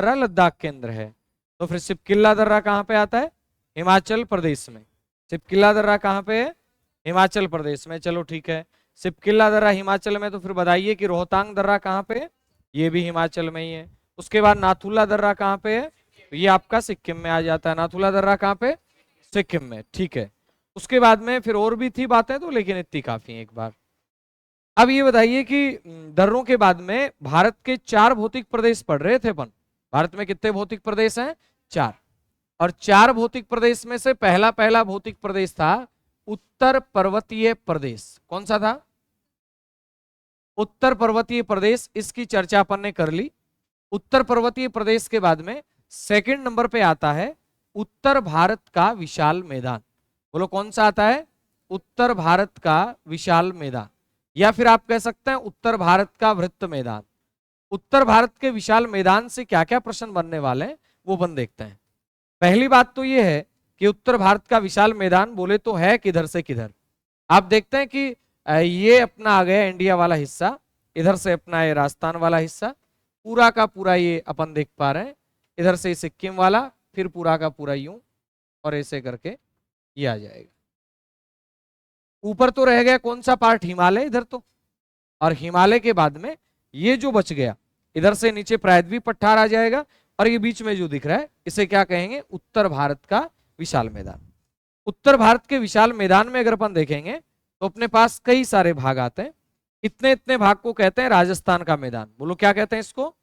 दर्रा लद्दाख के अंदर है, तो फिर सिपकिल्ला दर्रा कहाँ पे आता है? हिमाचल प्रदेश में। सिपकिल्ला दर्रा कहाँ पे है? हिमाचल प्रदेश में। चलो ठीक है, सिपकिल्ला दर्रा हिमाचल में, तो फिर बताइए कि रोहतांग दर्रा कहाँ पे है? ये भी हिमाचल में ही है। उसके बाद नाथुला दर्रा कहाँ पे है? तो ये आपका सिक्किम में आ जाता है। नाथुला दर्रा कहाँ पे? सिक्किम में। ठीक है, उसके बाद में फिर और भी थी बातें तो, लेकिन इतनी काफी है एक बार। अब ये बताइए कि दर्रों के बाद में भारत के 4 भौतिक प्रदेश पढ़ रहे थे अपन। भारत में कितने भौतिक प्रदेश हैं? 4। और 4 भौतिक प्रदेश में से पहला पहला भौतिक प्रदेश था उत्तर पर्वतीय प्रदेश। कौन सा था? उत्तर पर्वतीय प्रदेश। इसकी चर्चा अपन ने कर ली। उत्तर पर्वतीय प्रदेश के बाद में सेकंड नंबर पे आता है उत्तर भारत का विशाल मैदान। बोलो कौन सा आता है? उत्तर भारत का विशाल मैदान, या फिर आप कह सकते हैं उत्तर भारत का वृत्त मैदान। उत्तर भारत के विशाल मैदान से क्या क्या प्रश्न बनने वाले हैं वो अपन देखते हैं। पहली बात तो ये है कि उत्तर भारत का विशाल मैदान बोले तो है किधर से किधर। आप देखते हैं कि ये अपना आ गया इंडिया वाला हिस्सा, इधर से अपना ये राजस्थान वाला हिस्सा, पूरा का पूरा ये अपन देख पा रहे हैं। इधर से सिक्किम वाला, फिर पूरा का पूरा यूं और ऐसे करके ये आ जाएगा। ऊपर तो रह गया कौन सा पार्ट? हिमालय इधर तो। और हिमालय के बाद में ये जो बच गया, इधर से नीचे प्रायद्वीप पठार आ जाएगा, और ये बीच में जो दिख रहा है इसे क्या कहेंगे? उत्तर भारत का विशाल मैदान। उत्तर भारत के विशाल मैदान में अगर अपन देखेंगे तो अपने पास कई सारे भाग आते हैं। इतने इतने भाग को कहते हैं राजस्थान का मैदान। बोलो क्या कहते हैं इसको?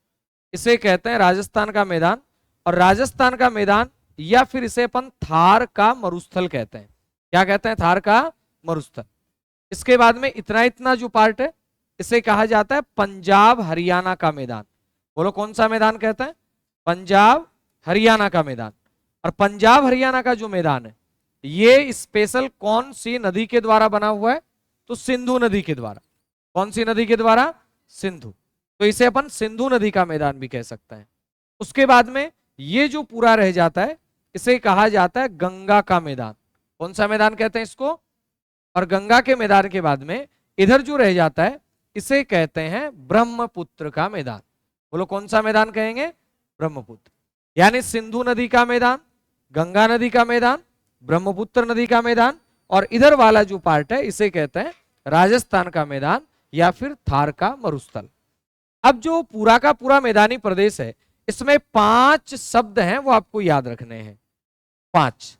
इसे कहते हैं राजस्थान का मैदान। और राजस्थान का मैदान, या फिर इसे अपन थार का मरुस्थल कहते हैं। क्या कहते हैं? थार का मरुस्थल। इसके बाद में इतना इतना जो पार्ट है इसे कहा जाता है पंजाब हरियाणा का मैदान। बोलो कौन सा मैदान कहते हैं? पंजाब हरियाणा का मैदान। और पंजाब हरियाणा का जो मैदान है ये स्पेशल कौन सी नदी के द्वारा बना हुआ है? तो सिंधु नदी के द्वारा। कौन सी नदी के द्वारा? सिंधु। तो इसे अपन सिंधु नदी का मैदान भी कह सकते हैं। उसके बाद में ये जो पूरा रह जाता है इसे कहा जाता है गंगा का मैदान। कौन सा मैदान कहते हैं इसको? और गंगा के मैदान के बाद में इधर जो रह जाता है इसे कहते हैं ब्रह्मपुत्र का मैदान। बोलो कौन सा मैदान कहेंगे? ब्रह्मपुत्र। यानी सिंधु नदी का मैदान, गंगा नदी का मैदान, ब्रह्मपुत्र नदी का मैदान, और इधर वाला जो पार्ट है इसे कहते हैं राजस्थान का मैदान या फिर थार का मरुस्थल। अब जो पूरा का पूरा मैदानी प्रदेश है इसमें 5 शब्द हैं वो आपको याद रखने हैं। 5।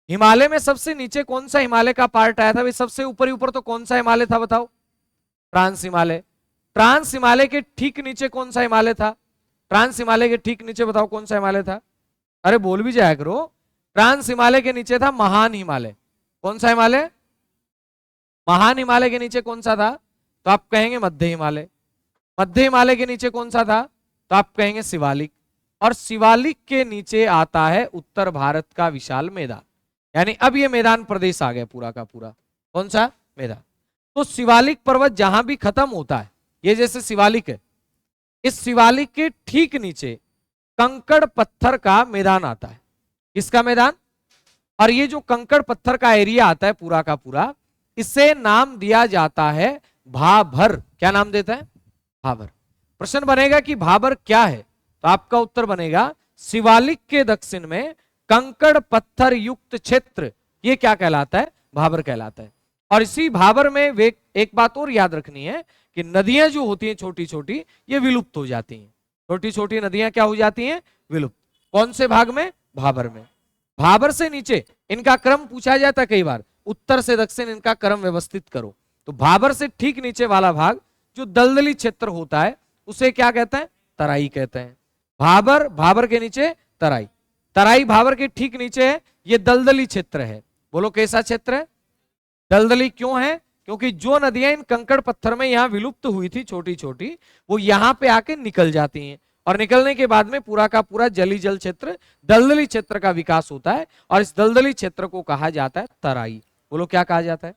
हिमालय में सबसे नीचे कौन सा हिमालय का पार्ट आया था भाई? सबसे ऊपर ऊपर तो कौन सा हिमालय था बताओ? ट्रांस हिमालय। ट्रांस हिमालय के ठीक नीचे कौन सा हिमालय था? ट्रांस हिमालय के ठीक नीचे बताओ कौन सा हिमालय था? अरे बोल भी जाया करो। ट्रांस हिमालय के नीचे था महान हिमालय। कौन सा हिमालय? महान हिमालय के नीचे कौन सा था? तो आप कहेंगे मध्य हिमालय। मध्य हिमालय के नीचे कौन सा था? तो आप कहेंगे शिवालिक। और शिवालिक के नीचे आता है उत्तर भारत का विशाल मैदान। यानी अब ये मैदान प्रदेश आ गया पूरा का पूरा। कौन सा? मैदान। तो शिवालिक पर्वत जहां भी खत्म होता है, ये जैसे शिवालिक है, इस शिवालिक के ठीक नीचे कंकड़ पत्थर का मैदान आता है। किसका मैदान? और ये जो कंकड़ पत्थर का एरिया आता है पूरा का पूरा, इसे नाम दिया जाता है भाबर। क्या नाम देता है? भाबर। प्रश्न बनेगा कि भाबर क्या है? तो आपका उत्तर बनेगा शिवालिक के दक्षिण में कंकड़ पत्थर युक्त क्षेत्र, ये क्या कहलाता है? भाबर कहलाता है। और इसी भाबर में वे एक बात और याद रखनी है कि नदियां जो होती हैं छोटी छोटी, ये विलुप्त हो जाती हैं। छोटी छोटी नदियां क्या हो जाती हैं? विलुप्त। कौन से भाग में? भाबर में। भाबर से नीचे इनका क्रम पूछा जाता है कई बार, उत्तर से दक्षिण इनका क्रम व्यवस्थित करो। तो भाबर से ठीक नीचे वाला भाग जो दलदली क्षेत्र होता है उसे क्या कहते हैं? तराई कहते हैं। भाबर, भाबर के नीचे तराई, तराई भाबर के ठीक नीचे है, ये दलदली क्षेत्र है। बोलो कैसा क्षेत्र है? दलदली। क्यों है? क्योंकि जो नदियां इन कंकड़ पत्थर में यहां विलुप्त हुई थी छोटी छोटी, वो यहां पे आके निकल जाती हैं, और निकलने के बाद में पूरा का पूरा जली जल क्षेत्र, दलदली क्षेत्र का विकास होता है, और इस दलदली क्षेत्र को कहा जाता है तराई। बोलो क्या कहा जाता है?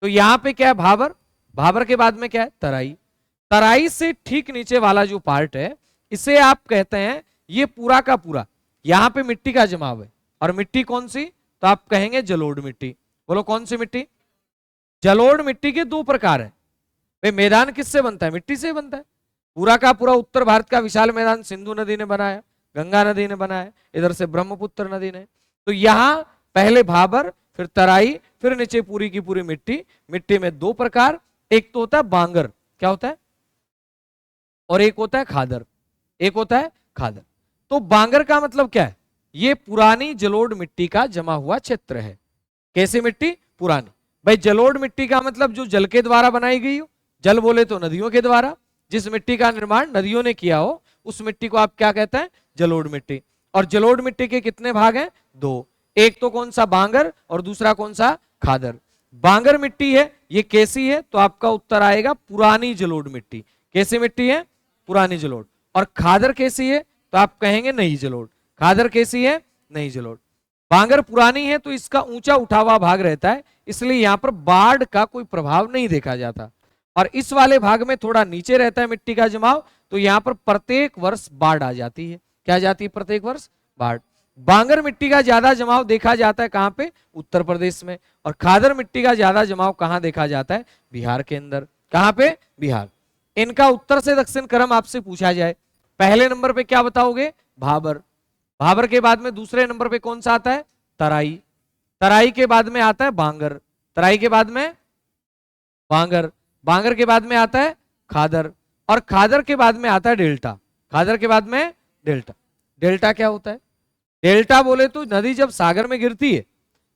तो यहां पे क्या है? भाबर। भाबर के बाद में क्या है? तराई। तराई से ठीक नीचे वाला जो पार्ट है इसे आप कहते हैं, ये पूरा का पूरा यहां पे मिट्टी का जमाव है। और मिट्टी कौन सी? तो आप कहेंगे जलोढ़ मिट्टी। बोलो कौन सी मिट्टी? जलोढ़ मिट्टी के 2 प्रकार है। मैदान किससे बनता है? मिट्टी से बनता है। पूरा का पूरा उत्तर भारत का विशाल मैदान सिंधु नदी ने बनाया, गंगा नदी ने बनाया, इधर से ब्रह्मपुत्र नदी ने। तो यहां पहले भाबर, फिर तराई, फिर नीचे पूरी की पूरी मिट्टी। मिट्टी में दो प्रकार, एक तो होता है बांगर, क्या होता है, और एक होता है खादर, एक होता है खादर। तो बांगर का मतलब क्या है, ये पुरानी जलोढ़ मिट्टी का जमा हुआ क्षेत्र है। कैसी मिट्टी, पुरानी। भाई जलोढ़ मिट्टी का मतलब जो जल के द्वारा बनाई गई हो, जल बोले तो नदियों के द्वारा, जिस मिट्टी का निर्माण नदियों ने किया हो उस मिट्टी को आप क्या कहते हैं, जलोढ़ मिट्टी। और जलोढ़ मिट्टी के कितने भाग हैं, दो, एक तो कौन सा बांगर और दूसरा कौन सा खादर। बांगर मिट्टी है ये कैसी है, तो आपका उत्तर आएगा पुरानी जलोढ़ मिट्टी। कैसी मिट्टी है, पुरानी जलोढ़। और खादर कैसी है, तो आप कहेंगे नई जलोढ़। खादर कैसी है, नई जलोढ़। बांगर पुरानी है तो इसका ऊंचा उठा हुआ भाग रहता है, इसलिए यहां पर बाढ़ का कोई प्रभाव नहीं देखा जाता। और इस वाले भाग में थोड़ा नीचे रहता है मिट्टी का जमाव, तो यहां पर प्रत्येक वर्ष बाढ़ आ जाती है। क्या जाती है, प्रत्येक वर्ष बाढ़। बांगर मिट्टी का ज्यादा जमाव देखा जाता है कहां पे, उत्तर प्रदेश में। और खादर मिट्टी का ज्यादा जमाव कहां देखा जाता है, बिहार के अंदर। कहां पे, बिहार। इनका उत्तर से दक्षिण क्रम आपसे पूछा जाए, पहले नंबर पे क्या बताओगे, भाबर। भाबर के बाद में दूसरे नंबर पे कौन सा आता है, तराई। तराई के बाद में आता है बांगर। तराई के बाद में बांगर। बांगर के बाद में आता है खादर। और खादर के बाद में आता है डेल्टा। खादर के बाद में डेल्टा। डेल्टा क्या होता है, डेल्टा बोले तो नदी जब सागर में गिरती है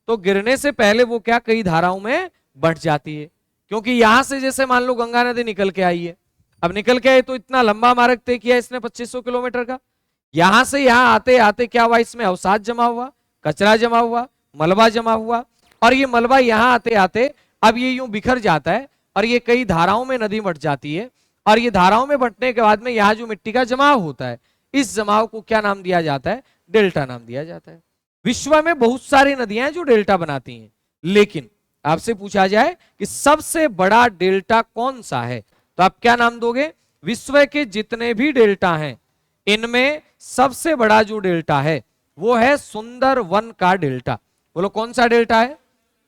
तो गिरने से पहले वो क्या कई धाराओं में बंट जाती है। क्योंकि यहां से जैसे मान लो गंगा नदी निकल के आई है, अब निकल के आई तो इतना लंबा मार्ग तय किया इसने 2500 किलोमीटर का। यहां से यहां आते आते क्या हुआ, इसमें अवसाद जमा हुआ, कचरा जमा हुआ, मलबा जमा हुआ। और ये मलबा यहां आते आते अब ये यूं बिखर जाता है और ये कई धाराओं में नदी बंट जाती है। और ये धाराओं में बंटने के बाद में यहाँ जो मिट्टी का जमाव होता है, इस जमाव को क्या नाम दिया जाता है, डेल्टा नाम दिया जाता है। विश्व में बहुत सारी नदियां हैं जो डेल्टा बनाती हैं, लेकिन आपसे पूछा जाए कि सबसे बड़ा डेल्टा कौन सा है, तो आप क्या नाम दोगे, विश्व के जितने भी डेल्टा हैं इनमें सबसे बड़ा जो डेल्टा है वो है सुंदरवन का डेल्टा। बोलो कौन सा डेल्टा है,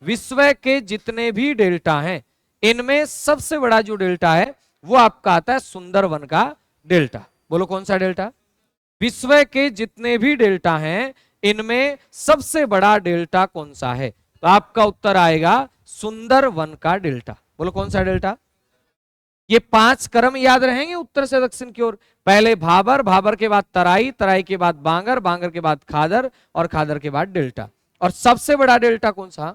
विश्व के जितने भी डेल्टा हैं इनमें सबसे बड़ा जो डेल्टा है वो आपका आता है सुंदरवन का डेल्टा। बोलो कौन सा डेल्टा, विश्व के जितने भी डेल्टा हैं इनमें सबसे बड़ा डेल्टा कौन सा है, तो आपका उत्तर आएगा सुंदरवन का डेल्टा। बोलो कौन सा डेल्टा। ये 5 क्रम याद रहेंगे उत्तर से दक्षिण की ओर, पहले भाबर, भाबर के बाद तराई, तराई के बाद बांगर, बांगर के बाद खादर और खादर के बाद डेल्टा। और सबसे बड़ा डेल्टा कौन सा,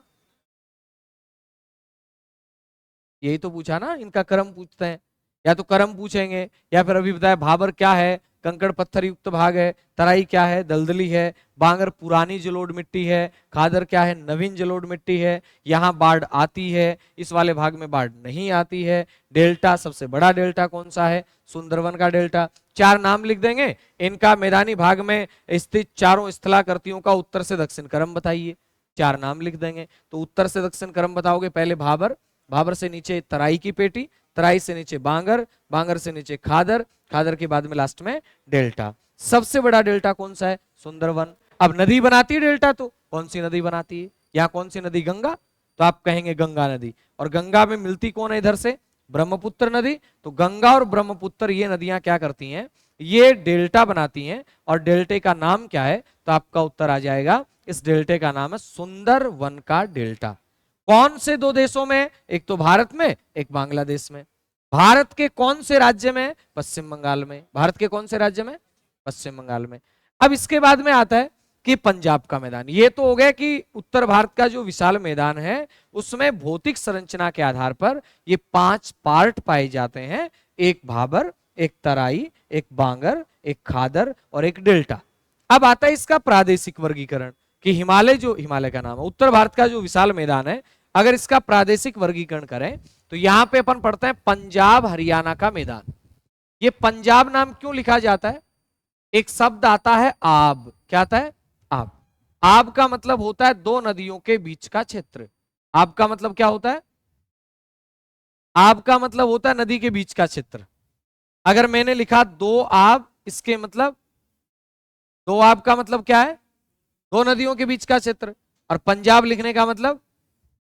यही तो पूछा ना, इनका क्रम पूछते हैं, या तो क्रम पूछेंगे या फिर अभी बताया भाबर क्या है, कंकड़ पत्थर युक्त भाग है, तराई क्या है, दलदली है, बांगर पुरानी जलोढ़ मिट्टी है, खादर क्या है, नवीन जलोढ़ मिट्टी है, यहाँ बाढ़ आती है, इस वाले भाग में बाढ़ नहीं आती है, डेल्टा सबसे बड़ा डेल्टा कौन सा है, सुंदरवन का डेल्टा। 4 नाम लिख देंगे, इनका मैदानी भाग में स्थित चारों स्थलाकृतियों का उत्तर से दक्षिण क्रम बताइए। 4 नाम लिख देंगे, तो उत्तर से दक्षिण क्रम बताओगे, पहले भाबर, भाबर से नीचे तराई की पेटी, तराई से नीचे बांगर, बांगर से नीचे खादर, खादर के बाद में लास्ट में डेल्टा। सबसे बड़ा डेल्टा कौन सा है, सुंदरवन। अब नदी बनाती है डेल्टा, तो कौन सी नदी बनाती है, यहाँ कौन सी नदी, गंगा, तो आप कहेंगे गंगा नदी। और गंगा में मिलती कौन है इधर से, ब्रह्मपुत्र नदी। तो गंगा और ब्रह्मपुत्र ये नदियां क्या करती हैं, ये डेल्टा बनाती हैं। और डेल्टे का नाम क्या है, तो आपका उत्तर आ जाएगा, इस डेल्टे का नाम है सुंदरवन का डेल्टा। कौन से 2 देशों में, एक तो भारत में, एक बांग्लादेश में। भारत के कौन से राज्य में, पश्चिम बंगाल में। भारत के कौन से राज्य में, पश्चिम बंगाल में। अब इसके बाद में आता है कि पंजाब का मैदान। ये तो हो गया कि उत्तर भारत का जो विशाल मैदान है उसमें भौतिक संरचना के आधार पर ये 5 पार्ट पाए जाते हैं, एक भाबर, एक तराई, एक बांगर, एक खादर और एक डेल्टा। अब आता है इसका प्रादेशिक वर्गीकरण कि हिमालय, जो हिमालय का नाम है, उत्तर भारत का जो विशाल मैदान है, अगर इसका प्रादेशिक वर्गीकरण करें तो यहां पे अपन पढ़ते हैं पंजाब हरियाणा का मैदान। ये पंजाब नाम क्यों लिखा जाता है, एक शब्द आता है आब, क्या आता है, आब। आब का मतलब होता है 2 नदियों के बीच का क्षेत्र। आब का मतलब क्या होता है, आब का मतलब होता है नदी के बीच का क्षेत्र। अगर मैंने लिखा 2 आब, इसके मतलब 2 आब का मतलब क्या है, 2 नदियों के बीच का क्षेत्र। और पंजाब लिखने का मतलब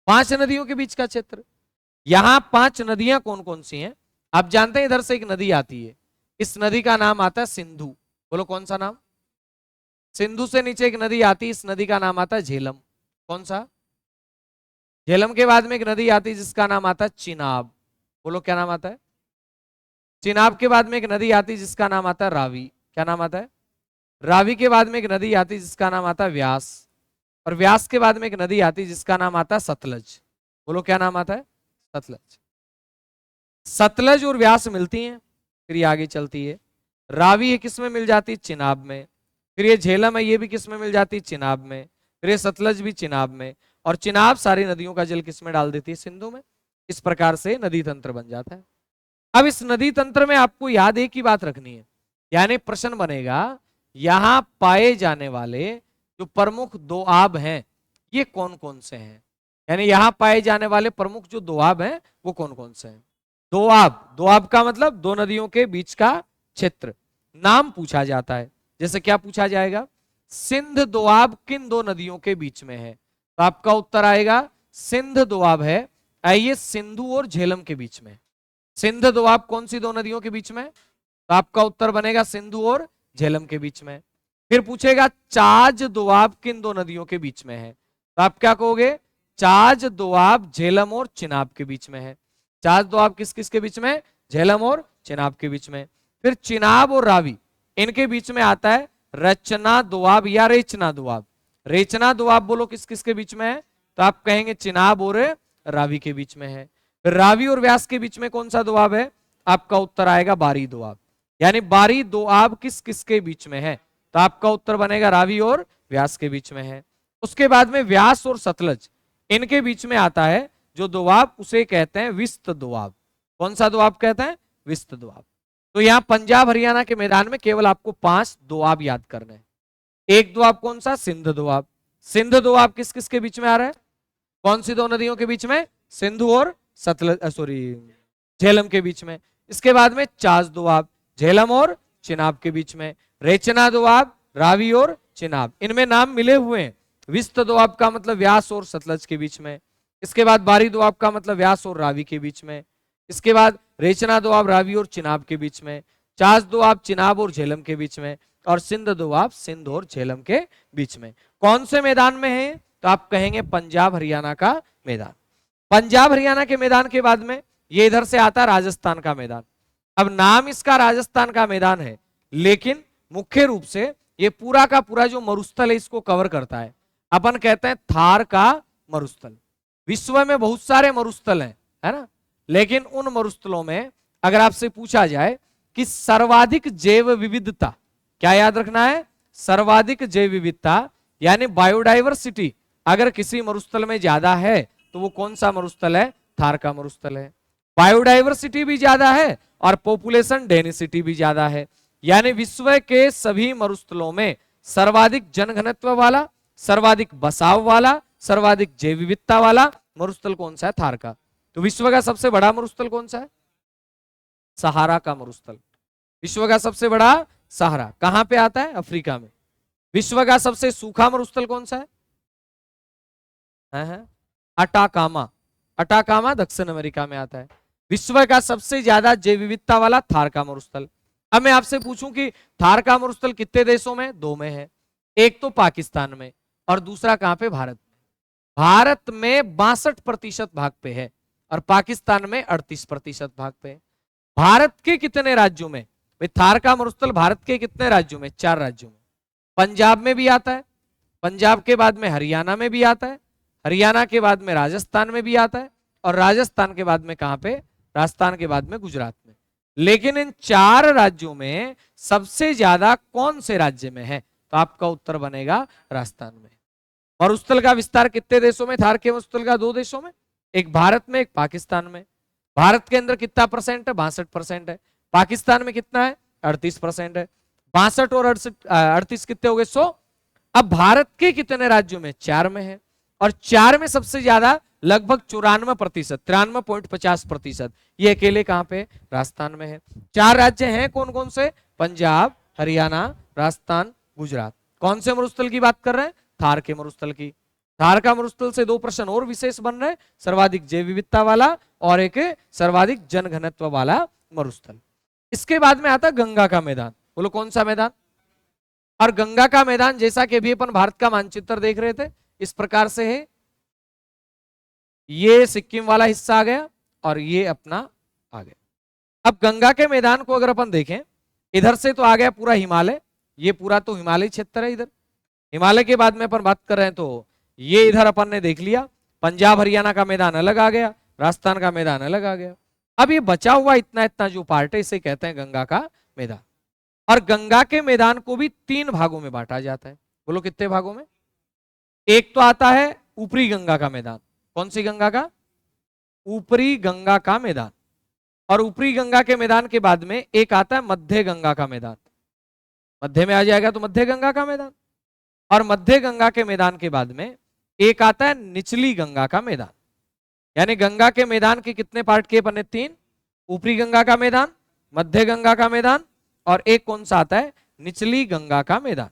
5 नदियों के बीच का क्षेत्र। यहां 5 नदियां कौन कौन सी हैं, आप जानते हैं, इधर से एक नदी आती है, इस नदी का नाम आता है सिंधु। बोलो कौन सा नाम? सिंधु से नीचे एक नदी आती है, इस नदी का नाम आता है झेलम। कौन सा? झेलम के बाद में एक नदी आती है जिसका नाम आता है चिनाब। बोलो क्या नाम आता है? चिनाब के बाद में एक नदी आती है जिसका नाम आता है रावी। क्या नाम आता है? रावी के बाद में एक नदी आती है जिसका नाम आता है व्यास, और व्यास के बाद में एक नदी आती है जिसका नाम आता है सतलज। बोलो क्या नाम आता है? सतलज। सतलज और व्यास मिलती हैं, फिर ये आगे चलती है। रावी है किस में मिल जाती है? चिनाब में। फिर ये झेलम है, ये भी किस में मिल जाती है? चिनाब में। फिर ये सतलज भी चिनाब में, और चिनाब सारी नदियों का जल किस में डाल देती है? सिंधु में। इस प्रकार से नदी तंत्र बन जाता है। अब इस नदी तंत्र में आपको याद एक ही बात रखनी है, यानी प्रश्न बनेगा यहां पाए जाने वाले जो प्रमुख दोआब हैं ये कौन कौन से हैं, यानी यहां पाए जाने वाले प्रमुख जो दोआब हैं वो कौन कौन से हैं। दोआब, दोआब का मतलब दो नदियों के बीच का क्षेत्र। नाम पूछा जाता है, जैसे क्या पूछा जाएगा? सिंध दोआब किन दो नदियों के बीच में है? तो आपका उत्तर आएगा सिंध दोआब है, आइए सिंधु और झेलम के बीच में। सिंध दोआब कौन सी दो नदियों के बीच में? तो आपका उत्तर बनेगा सिंधु और झेलम के बीच में। फिर पूछेगा चाज दोआब किन दो नदियों के बीच में है? तो आप क्या कहोगे? चाज दोआब झेलम और चिनाब के बीच में है। चाज दोआब किस किस के बीच में? झेलम और चिनाब के बीच में। फिर चिनाब और रावी, इनके बीच में आता है रचना दोआब या रेचना दोआब। रेचना दोआब बोलो किस किस के बीच में है? तो आप कहेंगे चिनाब और रावी के बीच में है। रावी और व्यास के बीच में कौन सा दोआब है? आपका उत्तर आएगा बारी दोआब। यानी बारी दोआब किस किस के बीच में है? तो आपका उत्तर बनेगा रावी और व्यास के बीच में है। उसके बाद में व्यास और सतलज, इनके बीच में आता है जो दोआब, उसे कहते हैं विस्त दोआब। कौन सा दोआब कहते हैं? विस्त दोआब। तो यहां पंजाब हरियाणा के मैदान में केवल आपको 5 दोआब याद करने हैं। एक दोआब कौन सा? सिंध दोआब। सिंध दोआब किस किस के बीच में आ रहा है? कौन सी दो नदियों के बीच में? सिंधु और सतलज, सॉरी झेलम के बीच में। इसके बाद में चाज दोआब, झेलम और चिनाब के बीच में। रेचना दोआब, रावी और चिनाब, इनमें नाम मिले हुए हैं। विस्त दोआब का मतलब व्यास और सतलज के बीच में। इसके बाद बारी दोआब का मतलब व्यास और रावी के बीच में। इसके बाद रेचना दोआब रावी और चिनाब के बीच में। चाज दोआब चिनाब और झेलम के बीच में। और सिंध दोआब सिंध और झेलम के बीच में। कौन से मैदान में है? तो आप कहेंगे पंजाब हरियाणा का मैदान। पंजाब हरियाणा के मैदान के बाद में ये इधर से आता है राजस्थान का मैदान। अब नाम इसका राजस्थान का मैदान है, लेकिन मुख्य रूप से ये पूरा का पूरा जो मरुस्थल है इसको कवर करता है। अपन कहते हैं थार का मरुस्थल। विश्व में बहुत सारे मरुस्थल हैं, है ना, लेकिन उन मरुस्थलों में अगर आपसे पूछा जाए कि सर्वाधिक जैव विविधता, क्या याद रखना है? सर्वाधिक जैव विविधता यानी बायोडाइवर्सिटी अगर किसी मरुस्थल में ज्यादा है तो वो कौन सा मरुस्थल है? थार का मरुस्थल है। बायोडाइवर्सिटी भी ज्यादा है और पॉपुलेशन डेंसिटी भी ज्यादा है, यानी विश्व के सभी मरुस्थलों में सर्वाधिक जनघनत्व वाला, सर्वाधिक बसाव वाला, सर्वाधिक जैव विविधता वाला मरुस्थल कौन सा है? थार का। तो विश्व का सबसे बड़ा मरुस्थल कौन सा है? सहारा का मरुस्थल। विश्व का सबसे बड़ा सहारा कहां पे आता है? अफ्रीका में। विश्व का सबसे सूखा मरुस्थल कौन सा है? अटाकामा। अटाकामा दक्षिण अमेरिका में आता है। विश्व का सबसे ज्यादा जैव विविधता वाला थार का मरुस्थल। अब मैं आपसे पूछूं कि थार का मरुस्थल कितने देशों में? 2 में है। एक तो पाकिस्तान में और दूसरा कहां पे? भारत में। भारत में 62% भाग पे है और पाकिस्तान में 38% भाग पे है। भारत के कितने राज्यों में? भाई थार का मरुस्थल भारत के कितने राज्यों में? 4 राज्यों में। पंजाब में भी आता है, पंजाब के बाद में हरियाणा में भी आता है, हरियाणा के बाद में राजस्थान में भी आता है, और राजस्थान के बाद में कहां पे? राजस्थान के बाद में गुजरात में। लेकिन इन 4 राज्यों में सबसे ज्यादा कौन से राज्य में है? तो आपका उत्तर बनेगा राजस्थान में। मरुस्थल का विस्तार कितने देशों में? थार के मरुस्थल का 2 देशों में, एक भारत में एक पाकिस्तान में। भारत के अंदर कितना परसेंट है? 62% है। पाकिस्तान में कितना है? 38% है। 62 और 38 कितने हो गए? 100। अब भारत के कितने राज्यों में? 4 में है, और 4 में सबसे ज्यादा लगभग 94%, 93.50%, ये अकेले कहां पे? राजस्थान में है। 4 राज्य हैं कौन कौन से? पंजाब, हरियाणा, राजस्थान, गुजरात। कौन से मरुस्थल की बात कर रहे हैं? थार के मरुस्थल की। थार का मरुस्थल से 2 प्रश्न और विशेष बन रहे हैं, सर्वाधिक जैव विविधता वाला और एक सर्वाधिक जनघनत्व वाला मरुस्थल। इसके बाद में आता गंगा का मैदान। बोलो कौन सा मैदान? और गंगा का मैदान जैसा कि अभी अपन भारत का मानचित्र देख रहे थे इस प्रकार से है। ये सिक्किम वाला हिस्सा आ गया और ये अपना आ गया। अब गंगा के मैदान को अगर अपन देखें, इधर से तो आ गया पूरा हिमालय, ये पूरा तो हिमालय क्षेत्र है। इधर हिमालय के बाद में अपन बात कर रहे हैं तो ये इधर अपन ने देख लिया, पंजाब हरियाणा का मैदान अलग आ गया, राजस्थान का मैदान अलग आ गया। अब ये बचा हुआ इतना इतना जो पार्ट है इसे कहते हैं गंगा का मैदान। और गंगा के मैदान को भी 3 भागों में बांटा जाता है। बोलो कितने भागों में? एक तो आता है ऊपरी गंगा का मैदान। कौन सी गंगा का? ऊपरी गंगा का मैदान। और ऊपरी गंगा के मैदान के बाद में एक आता है मध्य गंगा का मैदान। मध्य में आ जाएगा तो मध्य गंगा का मैदान। और मध्य गंगा के मैदान के बाद में एक आता है निचली गंगा का मैदान। यानी गंगा के मैदान के कितने पार्ट किए बने? 3। ऊपरी गंगा का मैदान, मध्य गंगा का मैदान और एक कौन सा आता है? निचली गंगा का मैदान।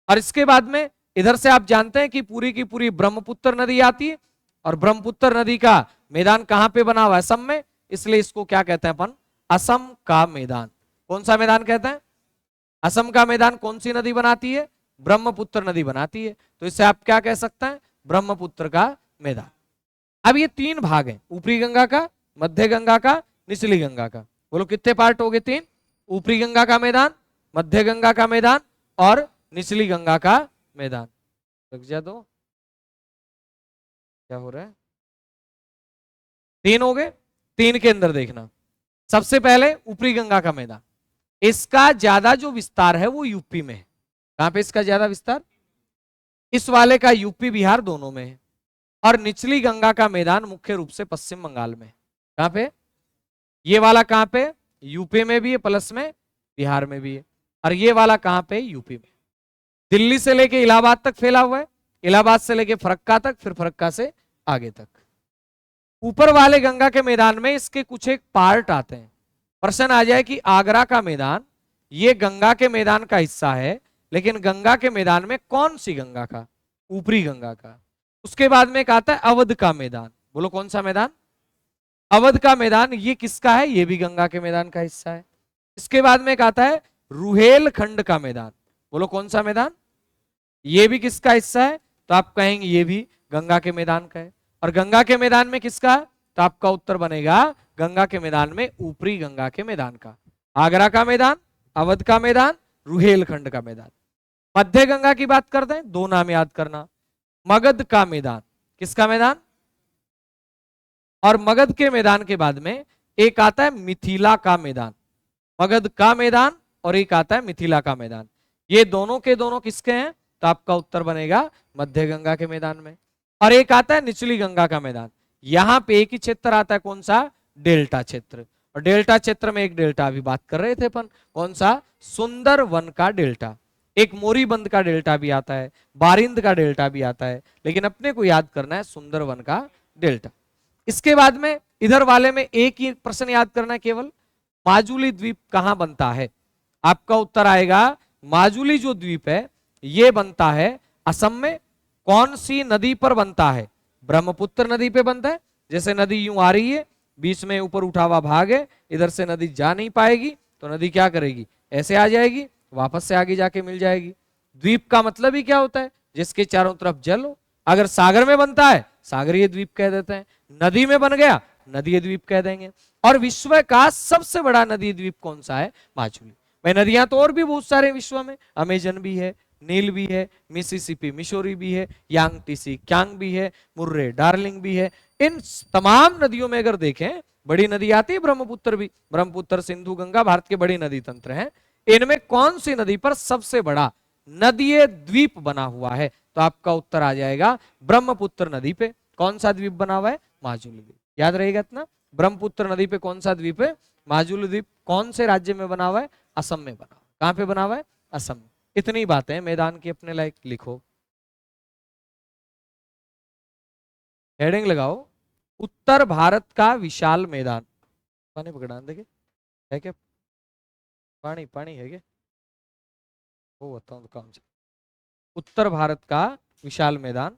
और इसके बाद में इधर से आप जानते हैं कि पूरी की पूरी ब्रह्मपुत्र नदी आती है और ब्रह्मपुत्र नदी का मैदान कहां पे बना हुआ है? असम में। इसलिए इसको क्या कहते हैं अपन? असम का मैदान। कौन सा मैदान कहते हैं? असम का मैदान कौन सी नदी बनाती है? ब्रह्मपुत्र नदी बनाती है। तो इससे आप क्या कह सकते हैं? ब्रह्मपुत्र का मैदान। अब ये 3 भाग हैं, ऊपरी गंगा का, मध्य गंगा का, निचली गंगा का। बोलो कितने पार्ट हो गए? 3। ऊपरी गंगा का मैदान, मध्य गंगा का मैदान और निचली गंगा का मैदान। लग जा दो, क्या हो रहा है? 3 हो गए। 3 के अंदर देखना, सबसे पहले ऊपरी गंगा का मैदान, इसका ज्यादा जो विस्तार है वो यूपी में है। कहां पे इसका ज्यादा विस्तार? इस वाले का यूपी बिहार दोनों में है। और निचली गंगा का मैदान मुख्य रूप से पश्चिम बंगाल में। कहां पे? ये वाला कहां पे? यूपी में भी है प्लस में बिहार में भी है। और ये वाला कहां पे? यूपी में। दिल्ली से लेके इलाहाबाद तक फैला हुआ है, इलाहाबाद से लेके फरक्का तक, फिर फरक्का से आगे तक। ऊपर वाले गंगा के मैदान में इसके कुछ एक पार्ट आते हैं। प्रश्न आ जाए कि आगरा का मैदान ये गंगा के मैदान का हिस्सा है, लेकिन गंगा के मैदान में कौन सी गंगा का? ऊपरी गंगा का। उसके बाद में एक आता है अवध का मैदान। बोलो कौन सा मैदान? अवध का मैदान। ये किसका है? ये भी गंगा के मैदान का हिस्सा है। इसके बाद में एक आता है रुहेलखंड का मैदान। बोलो कौन सा मैदान? ये भी किसका हिस्सा है? तो आप कहेंगे ये भी गंगा के मैदान का है। और गंगा के मैदान में किसका? तो आपका उत्तर बनेगा गंगा के मैदान में ऊपरी गंगा के मैदान का। आगरा का मैदान, अवध का मैदान, रुहेलखंड का मैदान। मध्य गंगा की बात करते हैं, 2 नाम याद करना। मगध का मैदान। किसका मैदान? और मगध के मैदान के बाद में एक आता है मिथिला का मैदान। मगध का मैदान और एक आता है मिथिला का मैदान। ये दोनों के दोनों किसके हैं? तो आपका उत्तर बनेगा मध्य गंगा के मैदान में। और एक आता है निचली गंगा का मैदान। यहां पे एक ही क्षेत्र आता है, कौन सा? डेल्टा क्षेत्र। और डेल्टा क्षेत्र में एक डेल्टा अभी बात कर रहे थे अपन, कौन सा? सुंदरवन का डेल्टा। एक मोरीबंद का डेल्टा भी आता है, बारिंद का डेल्टा भी आता है, लेकिन अपने को याद करना है सुंदरवन का डेल्टा। इसके बाद में इधर वाले में एक ही प्रश्न याद करना है केवल, माजुली द्वीप कहां बनता है? आपका उत्तर आएगा माजुली जो द्वीप है ये बनता है असम में। कौन सी नदी पर बनता है? ब्रह्मपुत्र नदी पे बनता है। जैसे नदी यूं आ रही है, बीच में ऊपर उठा हुआ भाग है, इधर से नदी जा नहीं पाएगी तो नदी क्या करेगी? ऐसे आ जाएगी, वापस से आगे जाके मिल जाएगी। द्वीप का मतलब ही क्या होता है? जिसके चारों तरफ जल हो। अगर सागर में बनता है सागरीय द्वीप कह देते हैं, नदी में बन गया नदीय द्वीप कह देंगे। और विश्व का सबसे बड़ा नदी द्वीप कौन सा है? माजुली। भाई नदियां तो और भी बहुत सारे विश्व में, अमेजन भी है, नील भी है, मिसिसिपी मिशोरी भी है, यांगटीसी क्यांग भी है, मुर्रे डार्लिंग भी है। इन तमाम नदियों में अगर देखें, बड़ी नदी आती है ब्रह्मपुत्र भी, ब्रह्मपुत्र सिंधु गंगा भारत के बड़ी नदी तंत्र हैं। इनमें कौन सी नदी पर सबसे बड़ा नदीय द्वीप बना हुआ है? तो आपका उत्तर आ जाएगा ब्रह्मपुत्र नदी पे। कौन सा द्वीप बना हुआ है? माजुली द्वीप। याद रहेगा इतना, ब्रह्मपुत्र नदी पे कौन सा द्वीप है? माजुली द्वीप। कौन से राज्य में बना हुआ है? असम में बना। कहां पे बना हुआ है? असम में। इतनी बातें मैदान की अपने लायक लिखो। हेडिंग लगाओ, उत्तर भारत का विशाल मैदान। पानी पकड़ा देखे है क्या? पानी पानी है क्या? वो बताऊं तो काम। उत्तर भारत का विशाल मैदान।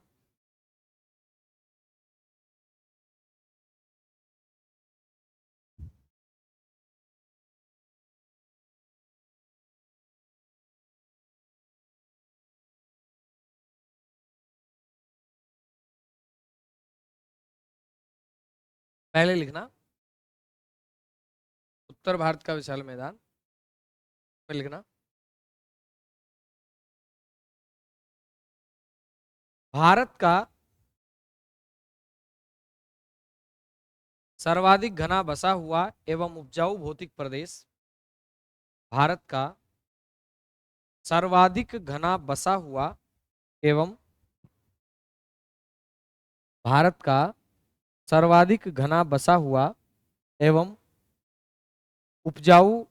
पहले लिखना उत्तर भारत का विशाल मैदान, फिर लिखना भारत का सर्वाधिक घना बसा हुआ एवं उपजाऊ भौतिक प्रदेश, भारत का सर्वाधिक घना बसा हुआ एवं भारत का सर्वाधिक घना बसा हुआ एवं उपजाऊ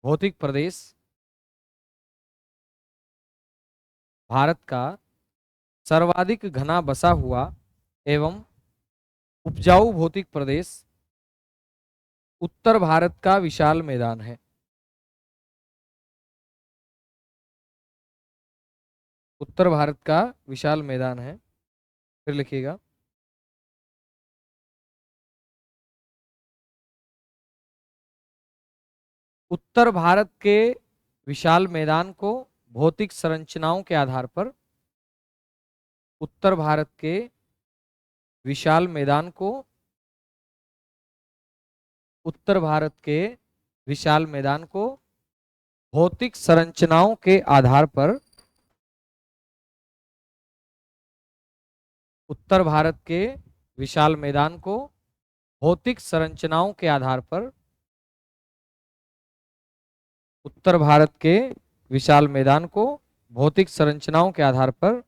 भौतिक प्रदेश, भारत का सर्वाधिक घना बसा हुआ एवं उपजाऊ भौतिक प्रदेश उत्तर भारत का विशाल मैदान है। उत्तर भारत का विशाल मैदान है। फिर लिखिएगा उत्तर भारत के विशाल मैदान को भौतिक संरचनाओं के आधार पर, उत्तर भारत के विशाल मैदान को, उत्तर भारत के विशाल मैदान को भौतिक संरचनाओं के आधार पर, उत्तर भारत के विशाल मैदान को भौतिक संरचनाओं के आधार पर, उत्तर भारत के विशाल मैदान को भौतिक संरचनाओं के आधार पर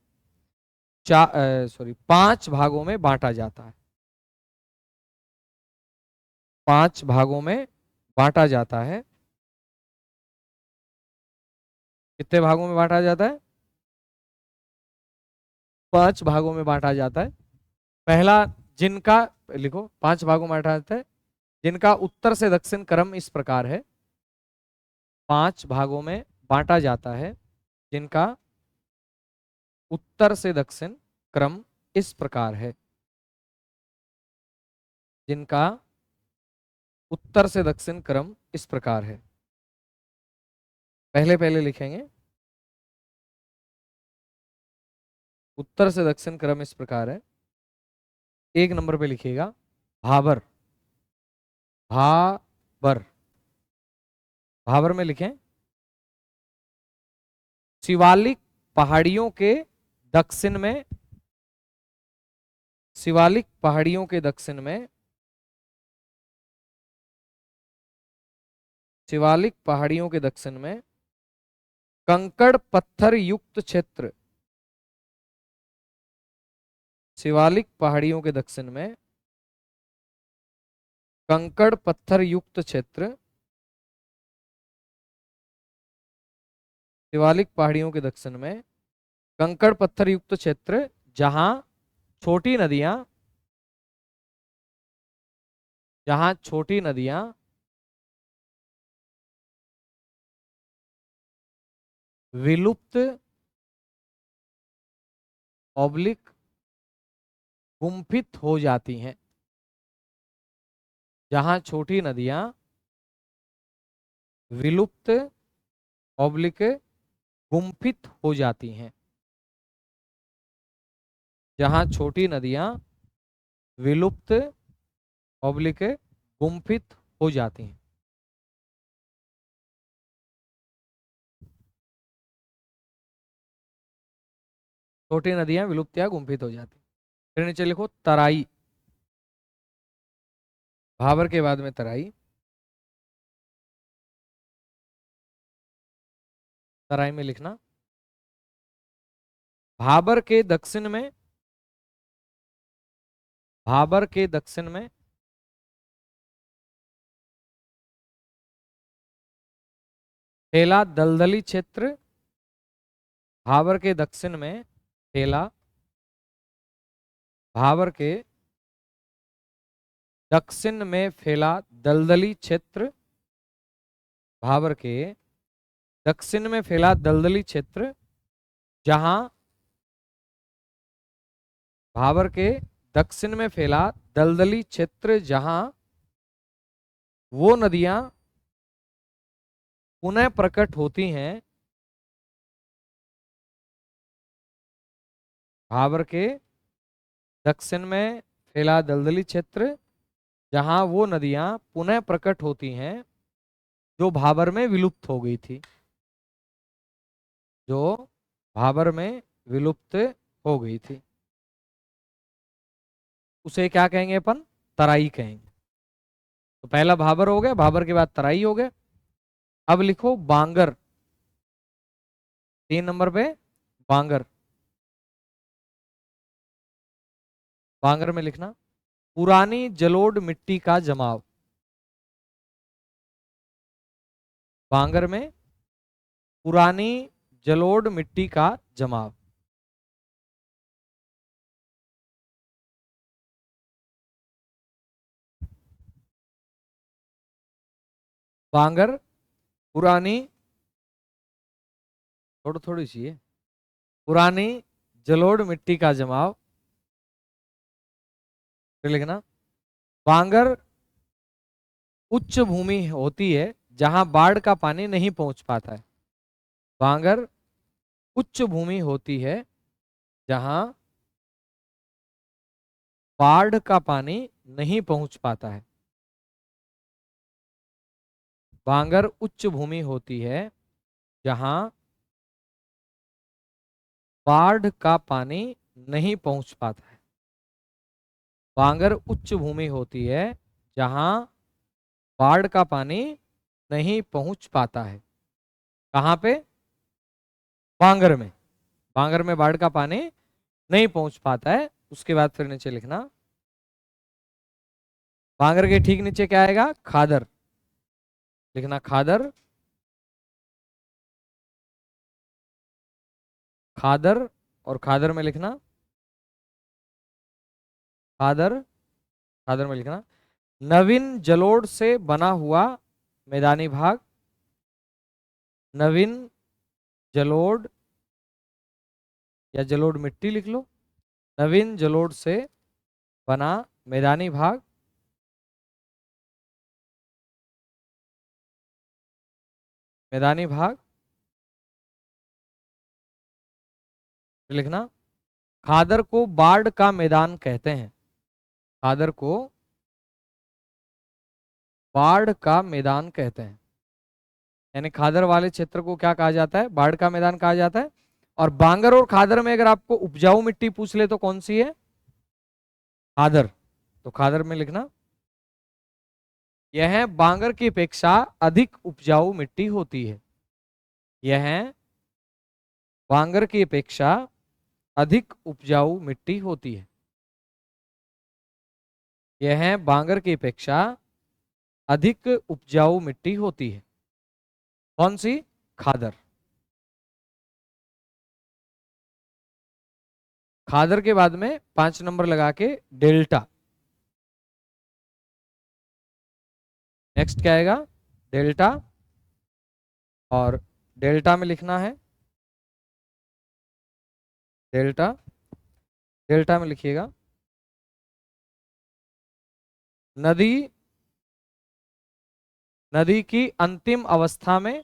5 भागों में बांटा जाता है। 5 भागों में बांटा जाता है। कितने भागों में बांटा जाता है? 5 भागों में बांटा जाता है। पहला, जिनका, लिखो 5 भागों में बांटा जाता है जिनका उत्तर से दक्षिण क्रम इस प्रकार है। 5 भागों में बांटा जाता है जिनका उत्तर से दक्षिण क्रम इस प्रकार है। जिनका उत्तर से दक्षिण क्रम इस प्रकार है। पहले पहले लिखेंगे। उत्तर से दक्षिण क्रम इस प्रकार है। 1 नंबर पे लिखिएगा भाबर। भाबर, भाबर में लिखें शिवालिक पहाड़ियों के दक्षिण में, शिवालिक पहाड़ियों के दक्षिण में, शिवालिक पहाड़ियों के दक्षिण में कंकड़ पत्थर युक्त क्षेत्र, शिवालिक पहाड़ियों के दक्षिण में कंकड़ पत्थर युक्त क्षेत्र, शिवालिक पहाड़ियों के दक्षिण में कंकड़ पत्थर युक्त क्षेत्र जहां छोटी नदियां, जहां छोटी नदियां विलुप्त ऑब्लिक गुम्फित हो जाती हैं, जहां छोटी नदियां विलुप्त ऑब्लिक गुम्फित हो जाती हैं, जहां छोटी नदियां विलुप्त ऑब्लिक गुम्फित हो जाती हैं। छोटी नदियां विलुप्त या गुम्फित हो जाती हैं। फिर नीचे लिखो तराई। भाबर के बाद में तराई। तराई में लिखना भाबर के दक्षिण में, भाबर के दक्षिण में फैला दलदली क्षेत्र, भाबर के दक्षिण में फैला, भाबर के दक्षिण में फैला दलदली क्षेत्र, भाबर के दक्षिण में फैला दलदली क्षेत्र जहां, भाबर के दक्षिण में फैला दलदली क्षेत्र जहां वो नदियां पुनः प्रकट होती हैं, भाबर के दक्षिण में फैला दलदली क्षेत्र जहां वो नदियां पुनः प्रकट होती हैं जो भाबर में विलुप्त हो गई थी, जो भाबर में विलुप्त हो गई थी, उसे क्या कहेंगे अपन? तराई कहेंगे। तो पहला भाबर हो गया, भाबर के बाद तराई हो गया। अब लिखो बांगर, 3 नंबर पे बांगर। बांगर में लिखना पुरानी जलोढ़ मिट्टी का जमाव। बांगर में पुरानी जलोढ़ मिट्टी का जमाव। बांगर पुरानी, थोड़ी थोड़ी सी है, पुरानी जलोढ़ मिट्टी का जमाव। फिर लिखना बांगर उच्च भूमि होती है जहां बाढ़ का पानी नहीं पहुंच पाता है। बांगर उच्च भूमि होती है जहां बाढ़ का पानी नहीं पहुंच पाता है। बांगर उच्च भूमि होती है जहां बाढ़ का पानी नहीं पहुंच पाता है। बांगर उच्च भूमि होती है जहां बाढ़ का पानी नहीं पहुंच पाता है। कहां पे? बांगर में। बांगर में बाढ़ का पानी नहीं पहुंच पाता है। उसके बाद फिर नीचे लिखना बांगर के ठीक नीचे क्या आएगा? खादर। लिखना खादर, खादर, और खादर में लिखना खादर, खादर में लिखना नवीन जलोढ़ से बना हुआ मैदानी भाग। नवीन जलोढ़ या जलोढ़ मिट्टी लिख लो। नवीन जलोढ़ से बना मैदानी भाग। मैदानी भाग लिखना खादर को बाढ़ का मैदान कहते हैं। खादर को बाढ़ का मैदान कहते हैं। यानी खादर वाले क्षेत्र को क्या कहा जाता है? बाढ़ का मैदान कहा जाता है। और बांगर और खादर में अगर आपको उपजाऊ मिट्टी पूछ ले तो कौन सी है? खादर। तो खादर में लिखना यह बांगर की अपेक्षा अधिक उपजाऊ मिट्टी होती है। यह बांगर की अपेक्षा अधिक उपजाऊ मिट्टी होती है। यह बांगर की अपेक्षा अधिक उपजाऊ मिट्टी होती है। कौन सी? खादर। खादर के बाद में 5 नंबर लगा के डेल्टा। नेक्स्ट क्या आएगा? डेल्टा। और डेल्टा में लिखना है डेल्टा। डेल्टा में लिखिएगा नदी, नदी की अंतिम अवस्था में,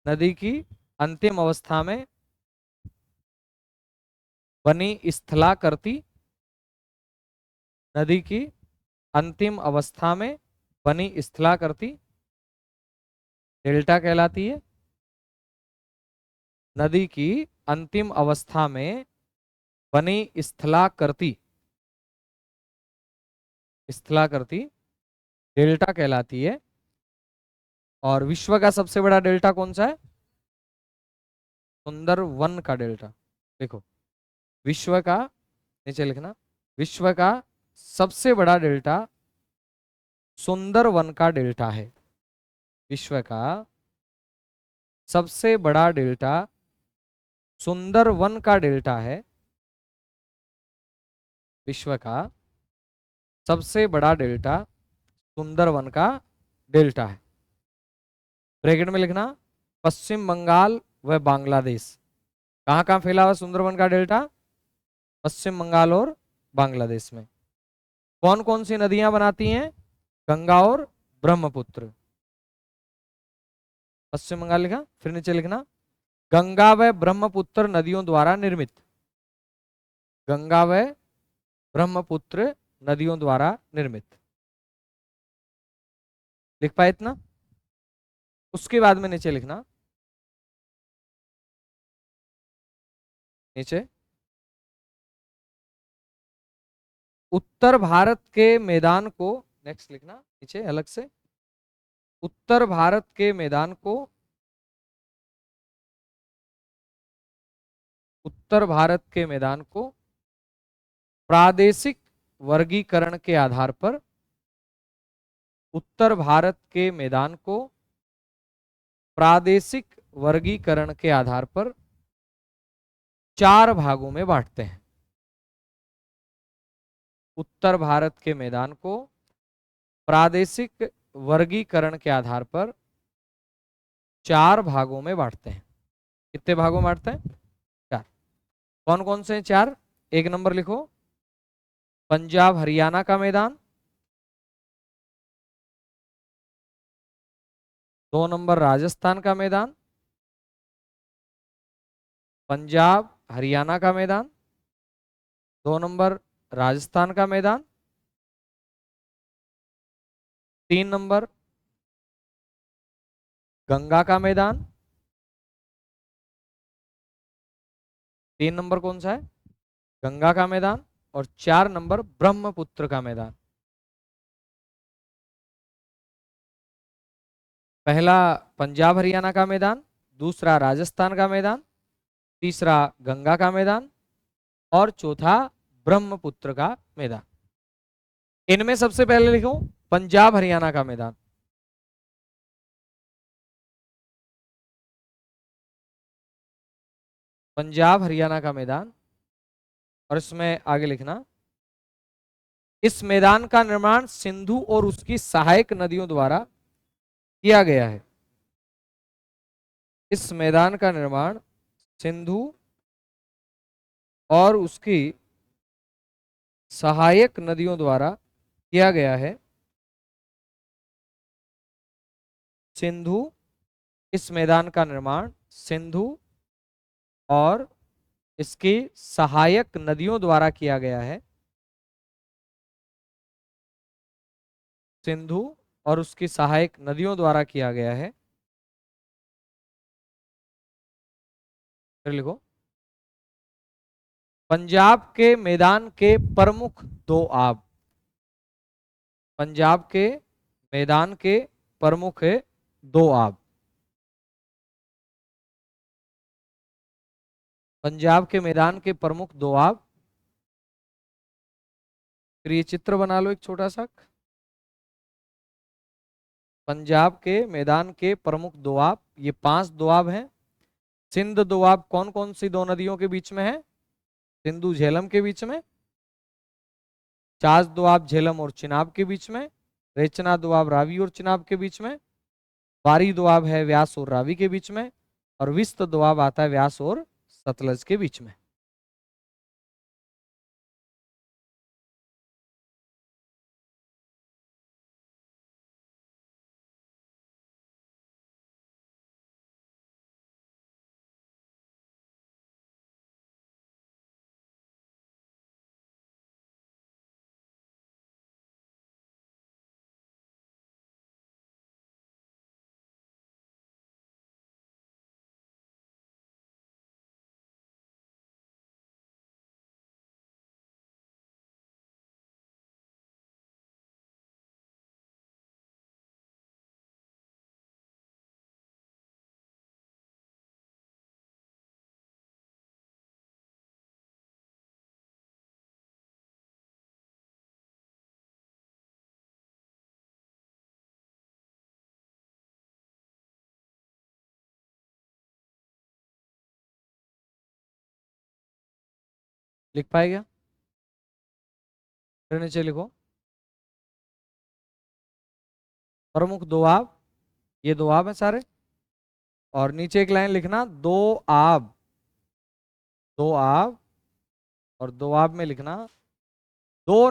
नदी की अंतिम अवस्था में बनी स्थलाकृति। नदी की अंतिम अवस्था में बनी स्थलाकृति डेल्टा कहलाती है। नदी की अंतिम अवस्था में बनी स्थलाकृति, स्थलाकृति डेल्टा कहलाती है। और विश्व का सबसे बड़ा डेल्टा कौन सा है? सुंदरवन का डेल्टा। देखो विश्व का, नीचे लिखना विश्व का सबसे बड़ा डेल्टा सुंदरवन का डेल्टा है। विश्व का सबसे बड़ा डेल्टा सुंदरवन का डेल्टा है। विश्व का सबसे बड़ा डेल्टा सुंदरवन का डेल्टा है। ब्रैकेट में लिखना पश्चिम बंगाल व बांग्लादेश। कहां कहां फैला हुआ सुंदरवन का डेल्टा? पश्चिम बंगाल और बांग्लादेश में। कौन कौन सी नदियां बनाती हैं? गंगा और ब्रह्मपुत्र। पश्चिम बंगाल लिखा। फिर नीचे लिखना गंगा व ब्रह्मपुत्र नदियों द्वारा निर्मित। गंगा व ब्रह्मपुत्र नदियों द्वारा निर्मित। लिख पाए इतना? उसके बाद में नीचे लिखना, नीचे उत्तर भारत के मैदान को, नेक्स्ट लिखना नीचे अलग से, उत्तर भारत के मैदान को, उत्तर भारत के मैदान को प्रादेशिक वर्गीकरण के आधार पर, उत्तर भारत के मैदान को प्रादेशिक वर्गीकरण के आधार पर 4 भागों में बांटते हैं। उत्तर भारत के मैदान को प्रादेशिक वर्गीकरण के आधार पर 4 भागों में बांटते हैं। कितने भागों में बांटते हैं? 4। कौन कौन से हैं 4? एक नंबर लिखो, पंजाब हरियाणा का मैदान। 2 नंबर राजस्थान का मैदान, पंजाब हरियाणा का मैदान, 2 नंबर राजस्थान का मैदान, 3 नंबर गंगा का मैदान, 3 नंबर कौन सा है? गंगा का मैदान, और 4 नंबर ब्रह्मपुत्र का मैदान। पहला पंजाब हरियाणा का मैदान, दूसरा राजस्थान का मैदान, तीसरा गंगा का मैदान, और चौथा ब्रह्मपुत्र का मैदान। इनमें सबसे पहले लिखो पंजाब हरियाणा का मैदान। पंजाब हरियाणा का मैदान, और इसमें आगे लिखना, इस मैदान का निर्माण सिंधु और उसकी सहायक नदियों द्वारा किया गया है। इस मैदान का निर्माण सिंधु और उसकी सहायक नदियों द्वारा किया गया है। सिंधु, इस मैदान का निर्माण सिंधु और इसकी सहायक नदियों द्वारा किया गया है। सिंधु और उसकी सहायक नदियों द्वारा किया गया है। फिर लिखो, पंजाब के मैदान के प्रमुख 2 आब। पंजाब के मैदान के प्रमुख है 2 आब। पंजाब के मैदान के प्रमुख 2 आब। फिर ये चित्र बना लो एक छोटा सा। पंजाब के मैदान के प्रमुख दोआब, ये 5 दोआब हैं। सिंध दोआब कौन कौन सी 2 नदियों के बीच में है? सिंधु झेलम के बीच में। चास दोआब झेलम और चिनाब के बीच में। रेचना दोआब रावी और चिनाब के बीच में। बारी दोआब है व्यास और रावी के बीच में। और विस्त दोआब आता है व्यास और सतलज के बीच में। लिख पाएगा? फिर नीचे लिखो, प्रमुख दोआब, ये दोआब है सारे। और नीचे एक लाइन लिखना, 2 आब। 2 आब, और 2 आब में लिखना, 2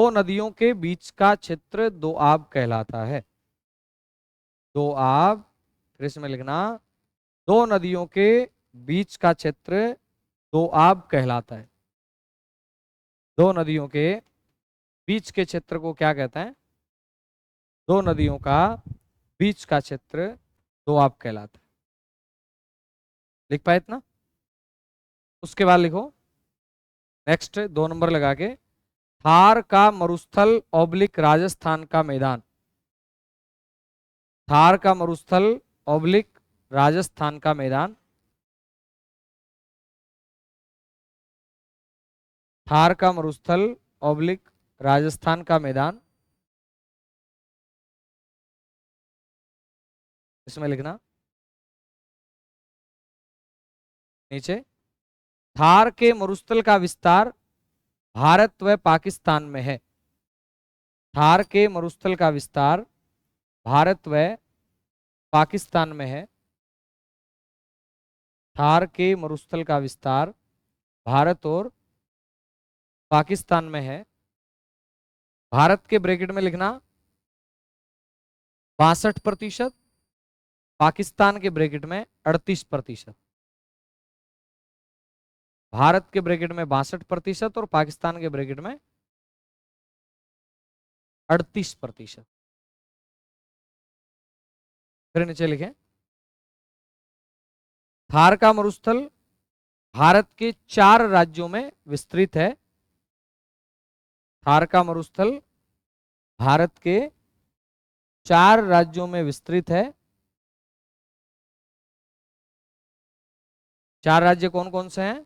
नदियों के बीच का क्षेत्र 2 आब कहलाता है। 2 आब, फिर इसमें लिखना, 2 नदियों के बीच का क्षेत्र 2 आब कहलाता है। दो नदियों के बीच के क्षेत्र को क्या कहते हैं? दो नदियों का बीच का क्षेत्र दोआब कहलाता है। लिख पाए इतना? उसके बाद लिखो नेक्स्ट 2 नंबर लगा के, थार का मरुस्थल ऑब्लिक राजस्थान का मैदान। थार का मरुस्थल ऑब्लिक राजस्थान का मैदान। थार का मरुस्थल ऑब्लिक राजस्थान का मैदान, इसमें लिखना नीचे। थार के मरुस्थल का विस्तार भारत व पाकिस्तान में है। थार के मरुस्थल का विस्तार भारत व पाकिस्तान में है। थार के मरुस्थल का विस्तार भारत और पाकिस्तान में है। भारत के ब्रैकेट में लिखना 62%, पाकिस्तान के ब्रैकेट में 38%। भारत के ब्रैकेट में 62% और पाकिस्तान के ब्रैकेट में 38%। फिर नीचे लिखें, थार का मरुस्थल भारत के 4 राज्यों में विस्तृत है। थार का मरुस्थल भारत के 4 राज्यों में विस्तृत है। 4 राज्य कौन कौन से हैं?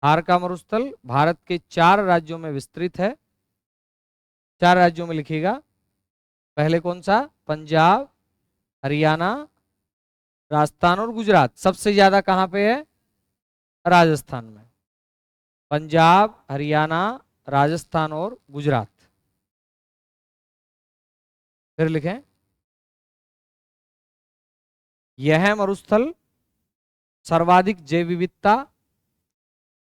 थार का मरुस्थल भारत के 4 राज्यों में विस्तृत है। 4 राज्यों में लिखिएगा। पहले कौन सा? पंजाब, हरियाणा, राजस्थान और गुजरात। सबसे ज्यादा कहां पे है? राजस्थान में। पंजाब, हरियाणा, राजस्थान और गुजरात। फिर लिखें, यह मरुस्थल सर्वाधिक जैव विविधता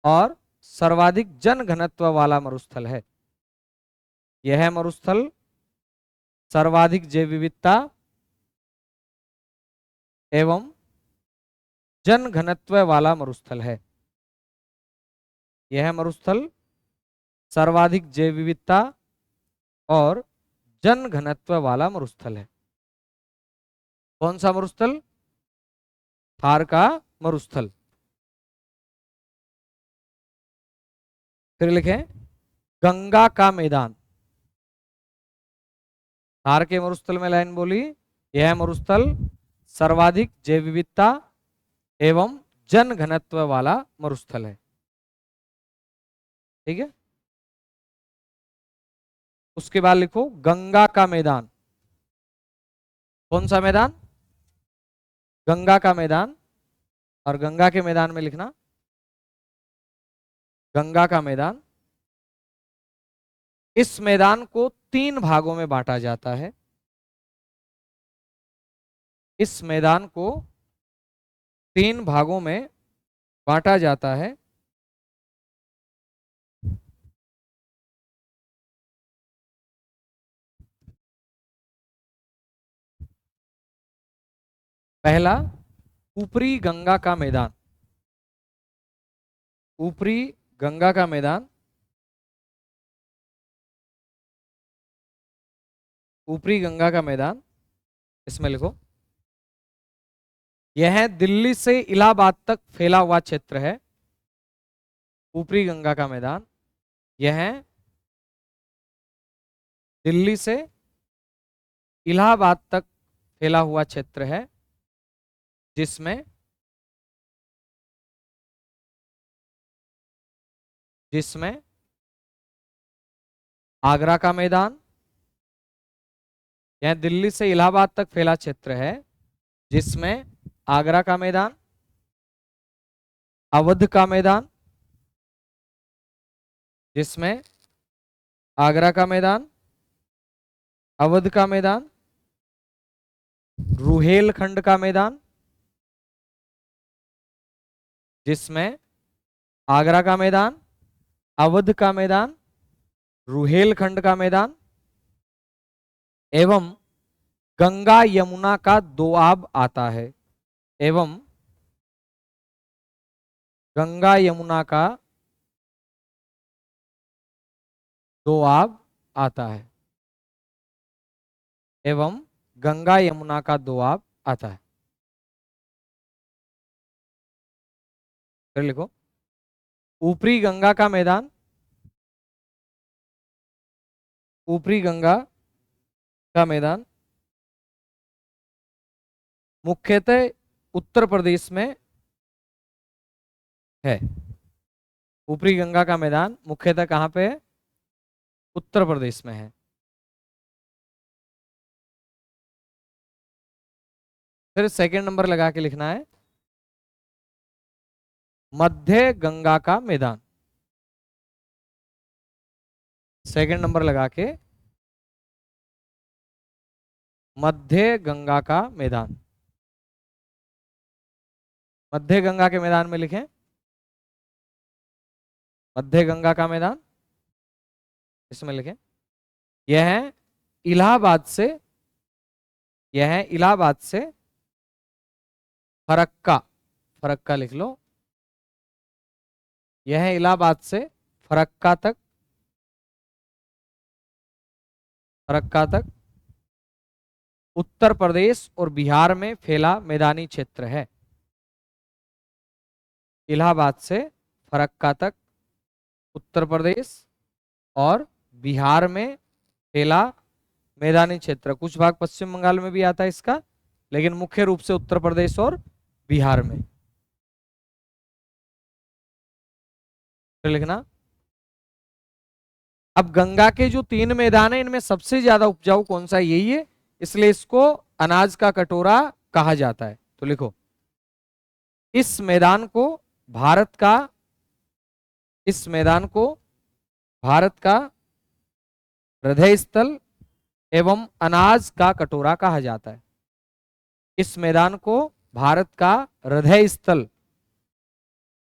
और सर्वाधिक जन घनत्व वाला मरुस्थल है। यह मरुस्थल सर्वाधिक जैव विविधता एवं जन घनत्व वाला मरुस्थल है। यह मरुस्थल सर्वाधिक जैव विविधता और जन घनत्व वाला मरुस्थल है। कौन सा मरुस्थल? थार का मरुस्थल। फिर लिखें, गंगा का मैदान। थार के मरुस्थल में लाइन बोली, यह मरुस्थल सर्वाधिक जैव विविधता एवं जन घनत्व वाला मरुस्थल है। ठीक है। उसके बाद लिखो गंगा का मैदान। कौन सा मैदान? गंगा का मैदान। और गंगा के मैदान में लिखना गंगा का मैदान। इस मैदान को 3 भागों में बांटा जाता है। इस मैदान को 3 भागों में बांटा जाता है। पहला, ऊपरी गंगा का मैदान। ऊपरी गंगा का मैदान। ऊपरी गंगा का मैदान, इसमें लिखो, यह दिल्ली से इलाहाबाद तक फैला हुआ क्षेत्र है। ऊपरी गंगा का मैदान यह दिल्ली से इलाहाबाद तक फैला हुआ क्षेत्र है, जिसमें जिसमें आगरा का मैदान। यह दिल्ली से इलाहाबाद तक फैला क्षेत्र है, जिसमें आगरा का मैदान, अवध का मैदान, जिसमें आगरा का मैदान, अवध का मैदान, रुहेलखंड का मैदान, जिसमें आगरा का मैदान, अवध का मैदान, रुहेलखंड का मैदान एवं गंगा यमुना का दोआब आता है। एवं गंगा यमुना का दोआब आता है, एवं गंगा यमुना का दोआब आता है। फिर लिखो, ऊपरी गंगा का मैदान, ऊपरी गंगा का मैदान मुख्यतः उत्तर प्रदेश में है। ऊपरी गंगा का मैदान मुख्यतः कहां पे है? उत्तर प्रदेश में है। फिर सेकंड नंबर लगा के लिखना है, मध्य गंगा का मैदान। सेकंड नंबर लगा के मध्य गंगा का मैदान। मध्य गंगा के मैदान में लिखें, मध्य गंगा का मैदान, इसमें लिखें, यह है इलाहाबाद से, यह है इलाहाबाद से फरक्का, फरक्का लिख लो, यह है इलाहाबाद से फरक्का तक, फरक्का तक उत्तर प्रदेश और बिहार में फैला मैदानी क्षेत्र है। इलाहाबाद से फरक्का तक उत्तर प्रदेश और बिहार में फैला मैदानी क्षेत्र। कुछ भाग पश्चिम बंगाल में भी आता है इसका, लेकिन मुख्य रूप से उत्तर प्रदेश और बिहार में। फिर लिखना, अब गंगा के जो 3 मैदान है इनमें सबसे ज्यादा उपजाऊ कौन सा है? यही है, इसलिए इसको अनाज का कटोरा कहा जाता है। तो लिखो, इस मैदान को भारत का, इस मैदान को भारत का हृदय स्थल एवं अनाज का कटोरा कहा जाता है। इस मैदान को भारत का हृदय स्थल,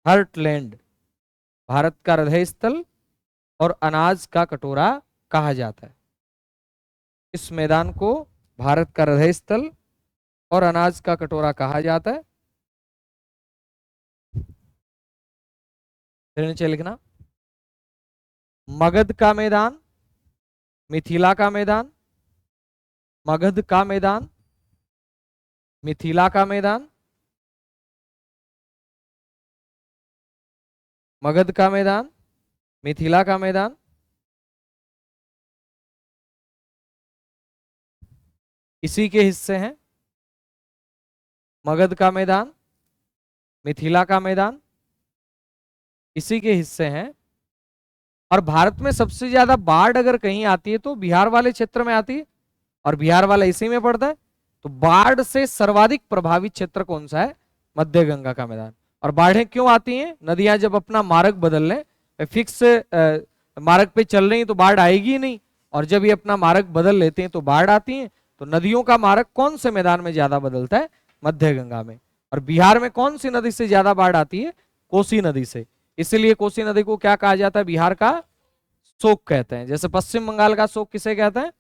हार्टलैंड, भारत का हृदय स्थल और अनाज का कटोरा कहा जाता है। इस मैदान को भारत का हृदय स्थल और अनाज का कटोरा कहा जाता है। फिर नीचे लिखना, मगध का मैदान, मिथिला का मैदान, मगध का मैदान, मिथिला का मैदान, मगध का मैदान, मिथिला का मैदान, इसी के हिस्से हैं। मगध का मैदान, मिथिला का मैदान इसी के हिस्से हैं। और भारत में सबसे ज्यादा बाढ़ अगर कहीं आती है तो बिहार वाले क्षेत्र में आती है, और बिहार वाला इसी में पड़ता है। तो बाढ़ से सर्वाधिक प्रभावित क्षेत्र कौन सा है? मध्य गंगा का मैदान। और बाढ़ें क्यों आती हैं? नदियां जब अपना मार्ग बदल लें, फिक्स मार्ग पे चल रही तो बाढ़ आएगी ही नहीं, और जब ये अपना मार्ग बदल लेते हैं तो बाढ़ आती है। तो नदियों का मार्ग कौन से मैदान में ज्यादा बदलता है? मध्य गंगा में। और बिहार में कौन सी नदी से ज्यादा बाढ़ आती है? कोसी नदी से। इसीलिए कोसी नदी को क्या कहा जाता है? बिहार का शोक कहते हैं। जैसे पश्चिम बंगाल का शोक किसे कहते हैं?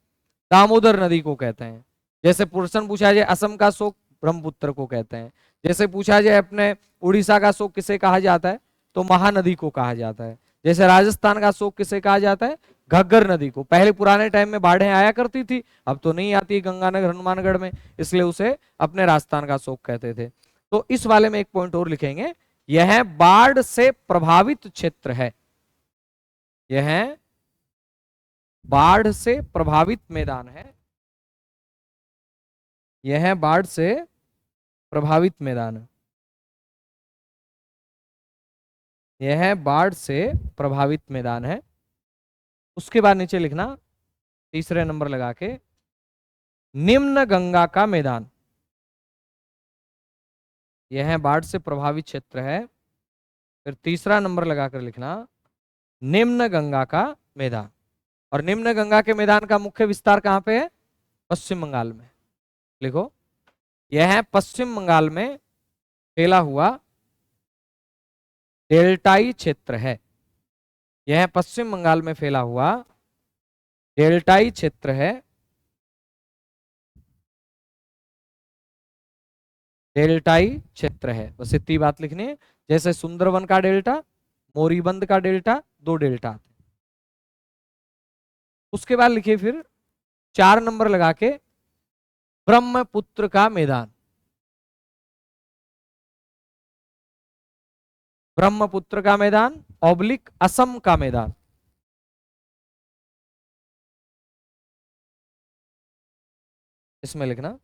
दामोदर नदी को कहते हैं। जैसे प्रश्न पूछा जाए असम का शोक ब्रह्मपुत्र को कहते हैं। जैसे पूछा जाए अपने उड़ीसा का शोक किसे कहा जाता है? तो महानदी को कहा जाता है। जैसे राजस्थान का शोक किसे कहा जाता है? घग्गर नदी को। पहले पुराने टाइम में बाढ़ें आया करती थी, अब तो नहीं आती गंगानगर हनुमानगढ़ में, इसलिए उसे अपने राजस्थान का शोक कहते थे। तो इस वाले में एक पॉइंट और लिखेंगे, यह बाढ़ से प्रभावित क्षेत्र है, यह बाढ़ से प्रभावित मैदान है, यह बाढ़ से प्रभावित मैदान है, यह बाढ़ से प्रभावित मैदान है। उसके बाद नीचे लिखना, तीसरे नंबर लगा के, निम्न गंगा का मैदान, यह बाढ़ से प्रभावित क्षेत्र है। फिर तीसरा नंबर लगाकर लिखना, निम्न गंगा का मैदान। और निम्न गंगा के मैदान का मुख्य विस्तार कहां पे है? पश्चिम बंगाल में। लिखो, यह पश्चिम बंगाल में फैला हुआ डेल्टाई क्षेत्र है, यह पश्चिम बंगाल में फैला हुआ डेल्टाई क्षेत्र है, डेल्टाई क्षेत्र है। बस इतनी बात लिखनी है। जैसे सुंदरवन का डेल्टा, मोरीबंद का डेल्टा, 2 डेल्टा। उसके बाद लिखिए फिर 4 नंबर लगा के ब्रह्मपुत्र का मैदान। ब्रह्मपुत्र का मैदान ऑब्लिक असम का मैदान। इसमें लिखना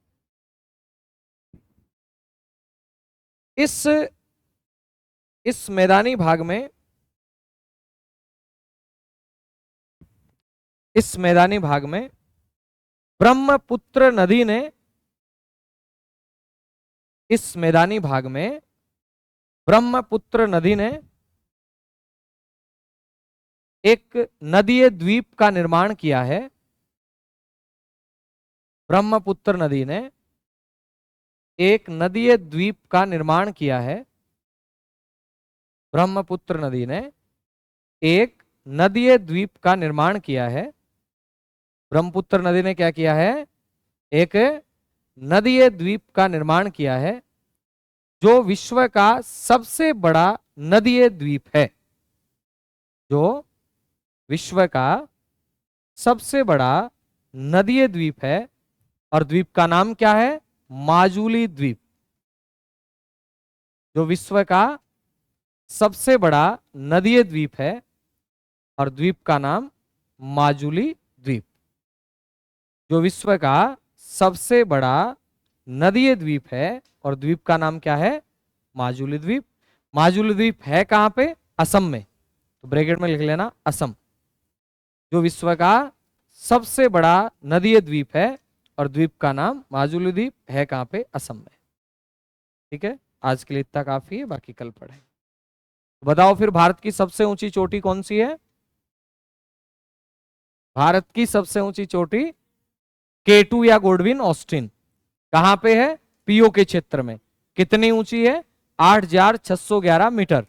इस मैदानी भाग में, इस मैदानी भाग में ब्रह्मपुत्र नदी ने, इस मैदानी भाग में ब्रह्मपुत्र नदी ने एक नदीय द्वीप का निर्माण किया है। ब्रह्मपुत्र नदी ने एक नदीय द्वीप का निर्माण किया है। ब्रह्मपुत्र नदी ने एक नदीय द्वीप का निर्माण किया है। ब्रह्मपुत्र नदी ने क्या किया है? एक नदीय द्वीप का निर्माण किया है जो विश्व का सबसे बड़ा नदीय द्वीप है। जो विश्व का सबसे बड़ा नदीय द्वीप है। और द्वीप का नाम क्या है? माजुली द्वीप। जो विश्व का सबसे बड़ा नदीय द्वीप है और द्वीप का नाम माजुली द्वीप। जो विश्व का सबसे बड़ा नदीय द्वीप है और द्वीप का नाम क्या है? माजुली द्वीप। माजुली द्वीप है कहां पे? असम में। तो ब्रैकेट में लिख लेना असम। जो विश्व का सबसे बड़ा नदीय द्वीप है और द्वीप का नाम माजुली द्वीप है कहां पे? असम में। ठीक है, आज के लिए इतना काफी है, बाकी कल पढ़ेंगे। बताओ फिर भारत की सबसे ऊंची चोटी कौन सी है? भारत की सबसे ऊंची चोटी K2 या गोडविन ऑस्टिन। कहां पे है? पीओ के क्षेत्र में। कितनी ऊंची है? 8,611 मीटर।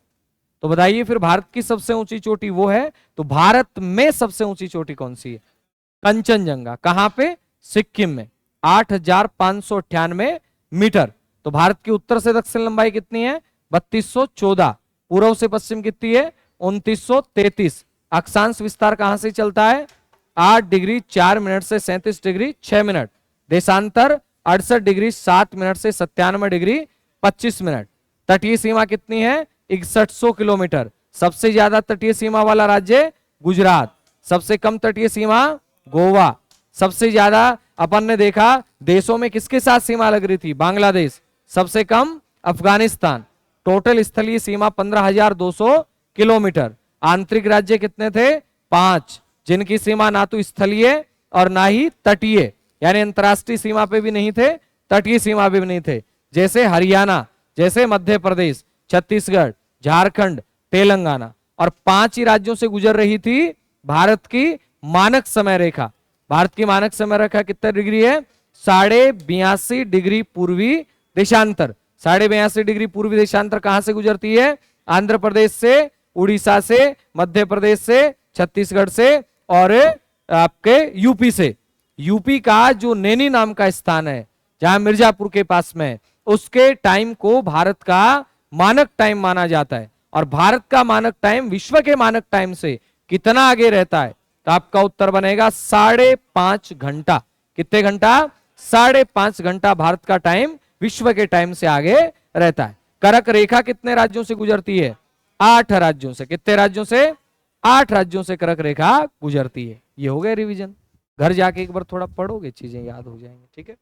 तो बताइए फिर भारत की सबसे ऊंची चोटी वो है, तो भारत में सबसे ऊंची चोटी कौन सी है? कंचनजंगा। कहां पे? सिक्किम में। 8,598 मीटर। तो भारत की उत्तर से दक्षिण लंबाई कितनी है? 3214। पूर्व से पश्चिम कितनी है? 2933। अक्षांश विस्तार कहां से चलता है? 8 डिग्री 4 मिनट से 37 डिग्री 6 मिनट। देशांतर 68 डिग्री 7 मिनट से 97 डिग्री 25 मिनट। तटीय सीमा कितनी है? 6100 किलोमीटर। सबसे ज्यादा तटीय सीमा वाला राज्य गुजरात। सबसे कम तटीय सीमा गोवा। सबसे ज्यादा अपन ने देखा देशों में किसके साथ सीमा लग रही थी? बांग्लादेश। सबसे कम अफगानिस्तान। टोटल स्थलीय सीमा 15,200 किलोमीटर। आंतरिक राज्य कितने थे? 5, जिनकी सीमा ना तो स्थलीय और ना ही तटीय, यानी अंतरराष्ट्रीय सीमा पे भी नहीं थे, तटीय सीमा पे भी नहीं थे। जैसे हरियाणा, जैसे मध्य प्रदेश, छत्तीसगढ़, झारखंड, तेलंगाना। और 5 ही राज्यों से गुजर रही थी भारत की मानक समय रेखा। भारत की मानक समय रेखा कितने डिग्री है? 82.5 डिग्री पूर्वी देशांतर। 82.5 डिग्री पूर्वी देशांतर कहां से गुजरती है? आंध्र प्रदेश से, उड़ीसा से, मध्य प्रदेश से, छत्तीसगढ़ से और आपके यूपी से। यूपी का जो नैनी नाम का स्थान है जहां मिर्जापुर के पास में, उसके टाइम को भारत का मानक टाइम माना जाता है। और भारत का मानक टाइम विश्व के मानक टाइम से कितना आगे रहता है? तो आपका उत्तर बनेगा 5.5 घंटा। कितने घंटा? 5.5 घंटा भारत का टाइम विश्व के टाइम से आगे रहता है। कर्क रेखा कितने राज्यों से गुजरती है? 8 राज्यों से। कितने राज्यों से? 8 राज्यों से कर्क रेखा गुजरती है। ये हो गया रिवीजन। घर जाके एक बार थोड़ा पढ़ोगे, चीजें याद हो जाएंगी। ठीक है।